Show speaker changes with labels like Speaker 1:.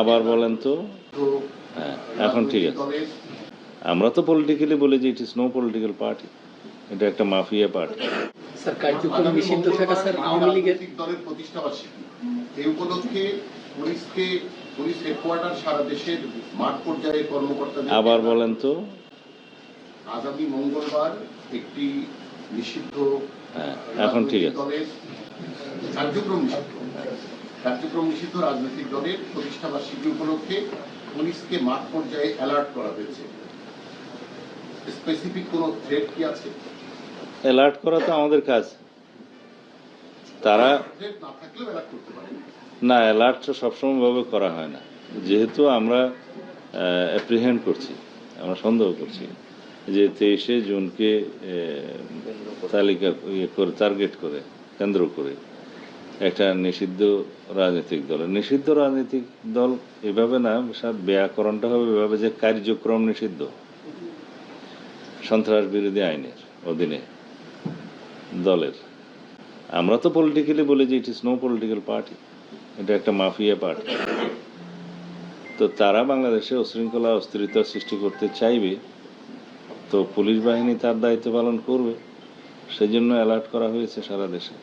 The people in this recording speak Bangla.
Speaker 1: আবার বলেন তো। হ্যাঁ, এখন ঠিক আছে। আমরা তো পলিটিক্যালি বলি যে it is no political party, এটা একটা মাফিয়া পার্টি।
Speaker 2: স্যার, কার্যক্রম নিষিদ্ধ থাকা স্যার আওয়ামী লীগের
Speaker 3: দলের প্রতিষ্ঠাবার্ষিকী এই উপলক্ষে পুলিশ হেডকোয়ার্টার সারা দেশের মাঠ পর্যায়ে কর্মকর্তাদের
Speaker 1: আবার বলেন তো।
Speaker 3: আগামী মঙ্গলবার একটি নিষিদ্ধ
Speaker 1: হ্যাঁ, এখন ঠিক আছে।
Speaker 3: দলের কার্যক্রম নিষিদ্ধ রাজনৈতিক দলের প্রতিষ্ঠাবার্ষিকী উপলক্ষে পুলিশকে মাঠ পর্যায়ে অ্যালার্ট করা হয়েছে। স্পেসিফিক কোনো থ্রেট কি আছে?
Speaker 1: অ্যালার্ট করা তো আমাদের কাজ। তারা
Speaker 3: থ্রেট না থাকলেও অ্যালার্ট করতে পারেন
Speaker 1: না, অ্যালার্ট তো সবসময় ভাবে করা হয় না, যেহেতু আমরা অ্যাপ্রিহেন্ড করছি, আমরা সন্দেহ করছি যে 23শে জুনকে তালিকা করে টার্গেট করে কেন্দ্র করে একটা নিষিদ্ধ রাজনৈতিক দল এভাবে না, ব্যাকরণটা হবে এভাবে যে কার্যক্রম নিষিদ্ধ সন্ত্রাস বিরোধী আইনের অধীনে দলের। আমরা তো পলিটিক্যালি বলি যে it is no political party, এটা একটা মাফিয়া পার্টি। তো তারা বাংলাদেশে উশৃঙ্খলা অস্থিরতা সৃষ্টি করতে চাইবে, তো পুলিশ বাহিনী তার দায়িত্ব পালন করবে, সেজন্য অ্যালার্ট করা হয়েছে সারা দেশে।